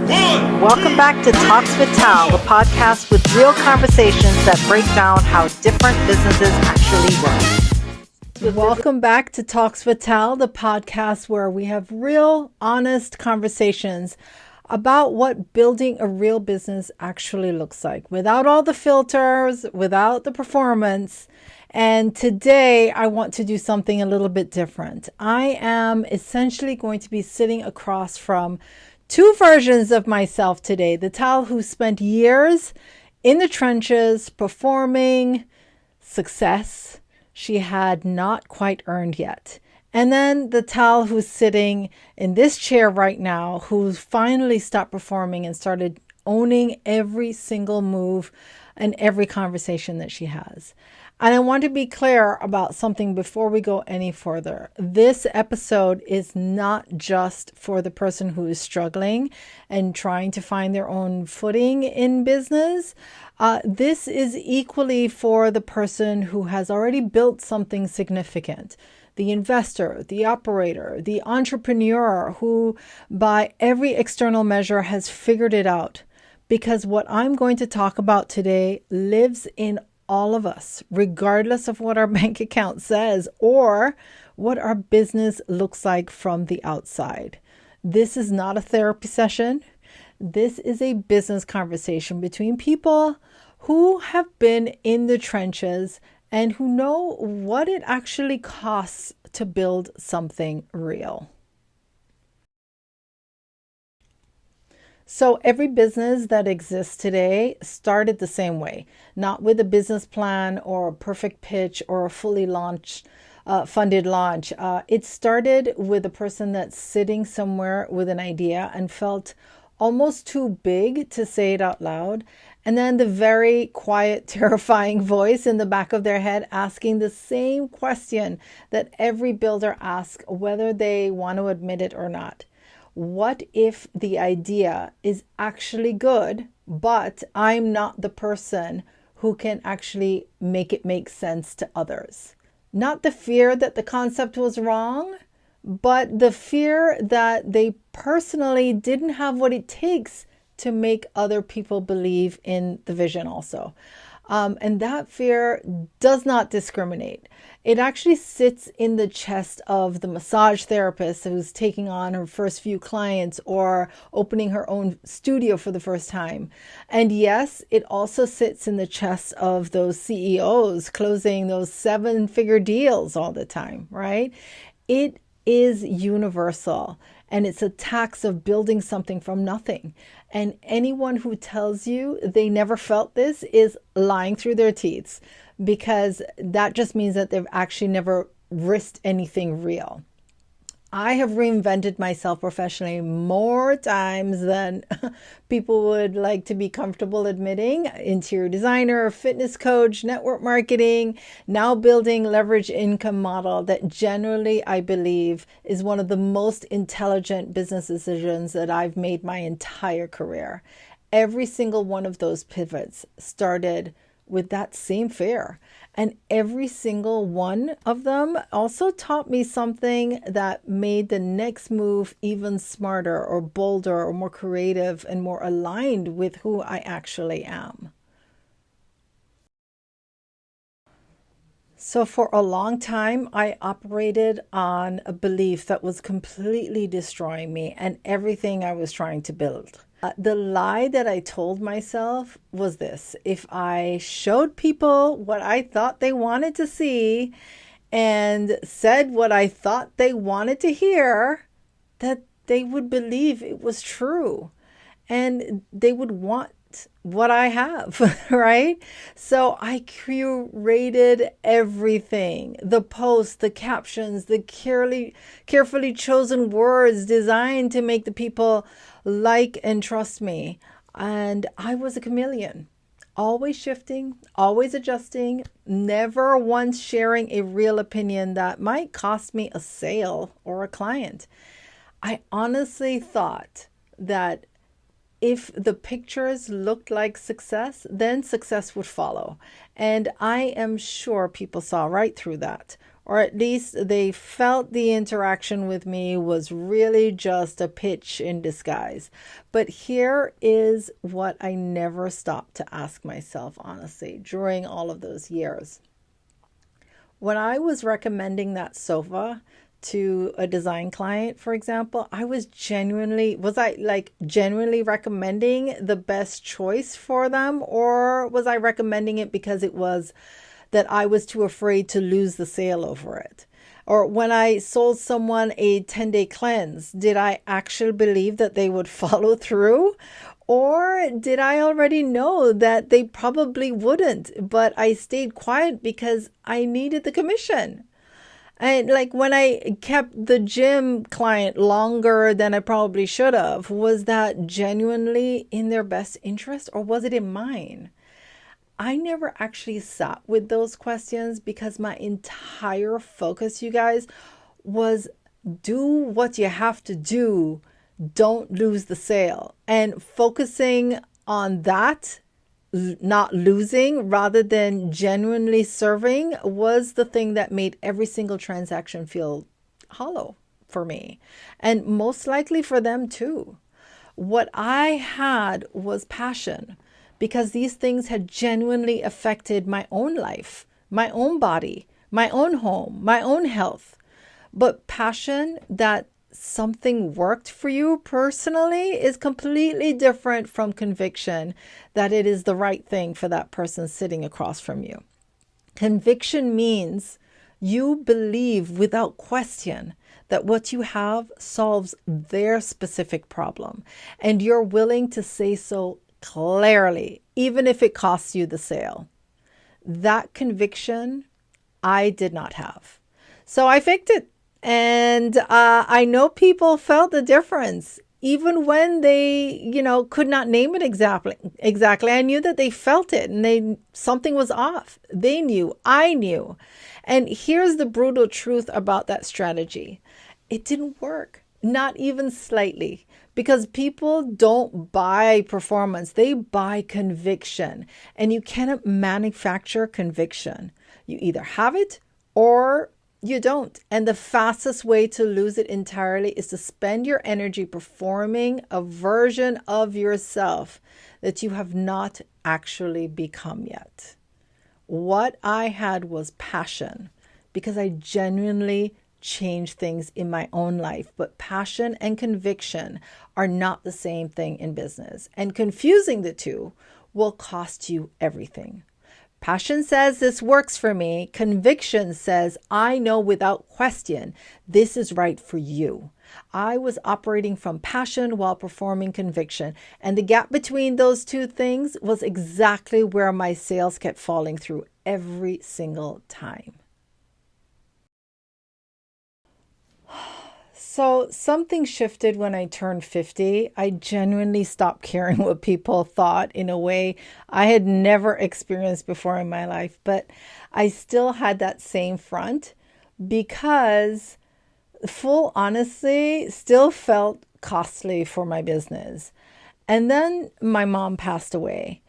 Welcome back to Talks with Tal, the podcast with real conversations that break down how different businesses actually run. Welcome back to Talks with Tal, the podcast where we have real, honest conversations about what building a real business actually looks like, without all the filters, without the performance. And today I want to do something a little bit different. I am essentially going to be sitting across from two versions of myself today. The Tal who spent years in the trenches performing success she had not quite earned yet. And then the Tal who's sitting in this chair right now, who's finally stopped performing and started owning every single move and every conversation that she has. And I want to be clear about something before we go any further. This episode is not just for the person who is struggling and trying to find their own footing in business. This is equally for the person who has already built something significant. The investor, the operator, the entrepreneur who by every external measure has figured it out. Because what I'm going to talk about today lives in all of us, regardless of what our bank account says or what our business looks like from the outside. This is not a therapy session. This is a business conversation between people who have been in the trenches and who know what it actually costs to build something real. So every business that exists today started the same way, not with a business plan or a perfect pitch or a fully funded launch. It started with a person that's sitting somewhere with an idea and felt almost too big to say it out loud. And then the very quiet, terrifying voice in the back of their head asking the same question that every builder asks, whether they want to admit it or not. What if the idea is actually good, but I'm not the person who can actually make it make sense to others? Not the fear that the concept was wrong, but the fear that they personally didn't have what it takes to make other people believe in the vision also. And that fear does not discriminate. It actually sits in the chest of the massage therapist who's taking on her first few clients or opening her own studio for the first time. And yes, it also sits in the chest of those CEOs closing those 7-figure deals all the time, right? It is universal. And it's a tax of building something from nothing. And anyone who tells you they never felt this is lying through their teeth, because that just means that they've actually never risked anything real. I have reinvented myself professionally more times than people would like to be comfortable admitting. Interior designer, fitness coach, network marketing, now building leverage income model that generally I believe is one of the most intelligent business decisions that I've made my entire career. Every single one of those pivots started with that same fear. And every single one of them also taught me something that made the next move even smarter or bolder or more creative and more aligned with who I actually am. So for a long time, I operated on a belief that was completely destroying me and everything I was trying to build. The lie that I told myself was this: if I showed people what I thought they wanted to see and said what I thought they wanted to hear, that they would believe it was true and they would want what I have, right? So I curated everything, the posts, the captions, the carefully chosen words designed to make the people like and trust me. And I was a chameleon, always shifting, always adjusting, never once sharing a real opinion that might cost me a sale or a client. I honestly thought that if the pictures looked like success, then success would follow. And I am sure people saw right through that, or at least they felt the interaction with me was really just a pitch in disguise. But here is what I never stopped to ask myself, honestly, during all of those years. When I was recommending that sofa to a design client, for example, was I like genuinely recommending the best choice for them? Or was I recommending it because it was that I was too afraid to lose the sale over it? Or when I sold someone a 10-day cleanse, did I actually believe that they would follow through? Or did I already know that they probably wouldn't, but I stayed quiet because I needed the commission? And like when I kept the gym client longer than I probably should have, was that genuinely in their best interest or was it in mine? I never actually sat with those questions because my entire focus, you guys, was do what you have to do. Don't lose the sale. And focusing on that, not losing rather than genuinely serving, was the thing that made every single transaction feel hollow for me. And most likely for them too. What I had was passion, because these things had genuinely affected my own life, my own body, my own home, my own health. But passion that something worked for you personally is completely different from conviction that it is the right thing for that person sitting across from you. Conviction means you believe without question that what you have solves their specific problem, and you're willing to say so clearly, even if it costs you the sale. That conviction I did not have. So I faked it. And I know people felt the difference, even when they, could not name it exactly. I knew that they felt it and something was off. They knew, I knew. And here's the brutal truth about that strategy. It didn't work, not even slightly. Because people don't buy performance, they buy conviction. And you cannot manufacture conviction. You either have it or you don't. And the fastest way to lose it entirely is to spend your energy performing a version of yourself that you have not actually become yet. What I had was passion, because I genuinely change things in my own life. But passion and conviction are not the same thing in business. And confusing the two will cost you everything. Passion says this works for me. Conviction says I know without question this is right for you. I was operating from passion while performing conviction. And the gap between those two things was exactly where my sales kept falling through every single time. So something shifted when I turned 50. I genuinely stopped caring what people thought in a way I had never experienced before in my life. But I still had that same front because, full honesty, still felt costly for my business. And then my mom passed away.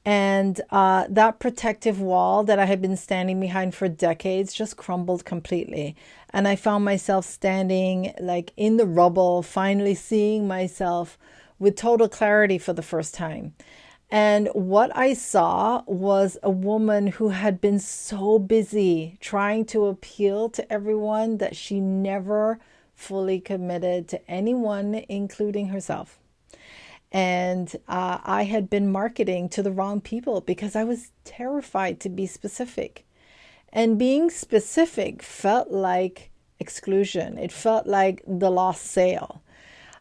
And that protective wall that I had been standing behind for decades just crumbled completely. And I found myself standing like in the rubble, finally seeing myself with total clarity for the first time. And what I saw was a woman who had been so busy trying to appeal to everyone that she never fully committed to anyone, including herself. And I had been marketing to the wrong people because I was terrified to be specific. And being specific felt like exclusion. It felt like the lost sale.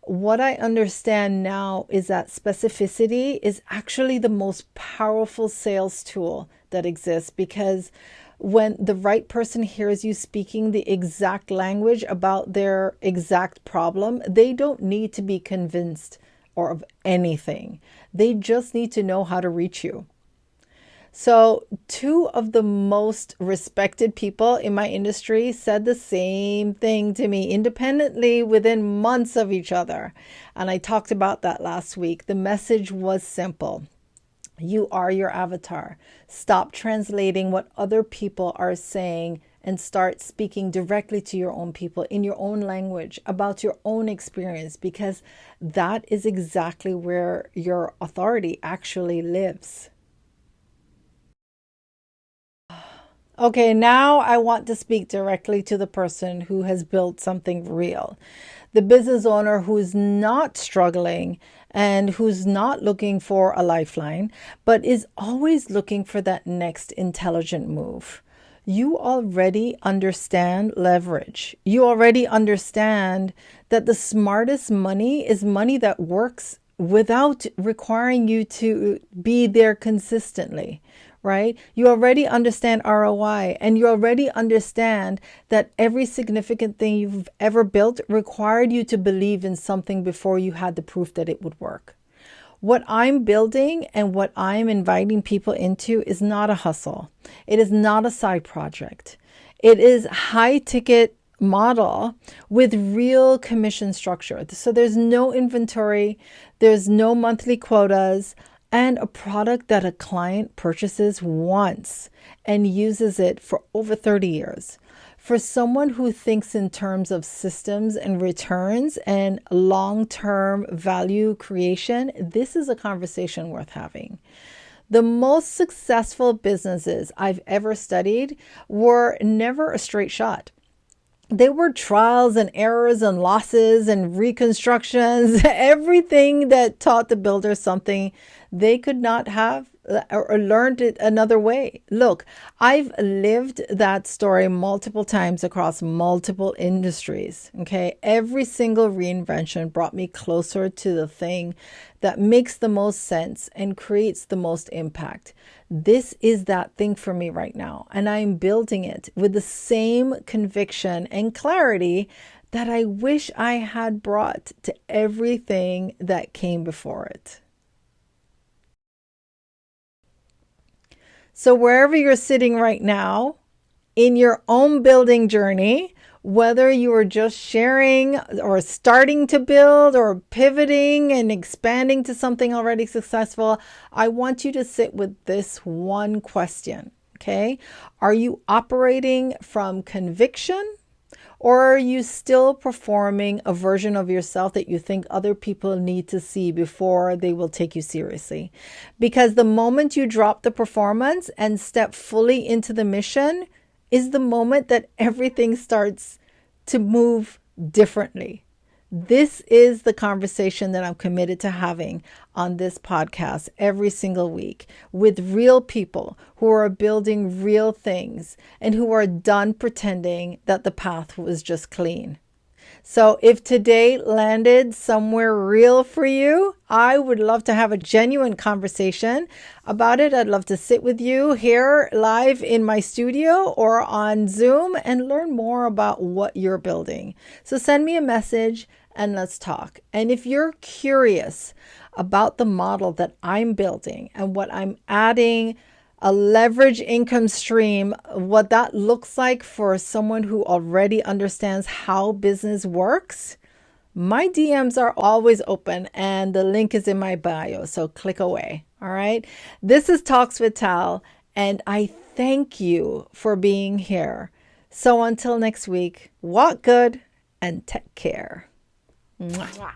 What I understand now is that specificity is actually the most powerful sales tool that exists, because when the right person hears you speaking the exact language about their exact problem, they don't need to be convinced or of anything. They just need to know how to reach you. So 2 of the most respected people in my industry said the same thing to me independently within months of each other. And I talked about that last week. The message was simple. You are your avatar. Stop translating what other people are saying and start speaking directly to your own people in your own language about your own experience, because that is exactly where your authority actually lives. Okay, now I want to speak directly to the person who has built something real. The business owner who's not struggling and who's not looking for a lifeline, but is always looking for that next intelligent move. You already understand leverage. You already understand that the smartest money is money that works without requiring you to be there consistently, right? You already understand ROI, and you already understand that every significant thing you've ever built required you to believe in something before you had the proof that it would work. What I'm building and what I'm inviting people into is not a hustle. It is not a side project. It is high ticket model with real commission structure. So there's no inventory, there's no monthly quotas, and a product that a client purchases once and uses it for over 30 years. For someone who thinks in terms of systems and returns and long-term value creation, this is a conversation worth having. The most successful businesses I've ever studied were never a straight shot. They were trials and errors and losses and reconstructions, everything that taught the builder something they could not have or learned it another way. Look, I've lived that story multiple times across multiple industries. Okay. Every single reinvention brought me closer to the thing that makes the most sense and creates the most impact. This is that thing for me right now. And I'm building it with the same conviction and clarity that I wish I had brought to everything that came before it. So wherever you're sitting right now in your own building journey, whether you are just sharing or starting to build or pivoting and expanding to something already successful, I want you to sit with this one question, okay? Are you operating from conviction, or are you still performing a version of yourself that you think other people need to see before they will take you seriously? Because the moment you drop the performance and step fully into the mission is the moment that everything starts to move differently. This is the conversation that I'm committed to having on this podcast every single week with real people who are building real things and who are done pretending that the path was just clean. So if today landed somewhere real for you, I would love to have a genuine conversation about it. I'd love to sit with you here live in my studio or on Zoom and learn more about what you're building. So send me a message and let's talk. And if you're curious about the model that I'm building and what I'm adding, a leverage income stream, what that looks like for someone who already understands how business works, my DMs are always open and the link is in my bio. So click away. All right. This is Talks with Tal, and I thank you for being here. So until next week, walk good and take care. Mwah.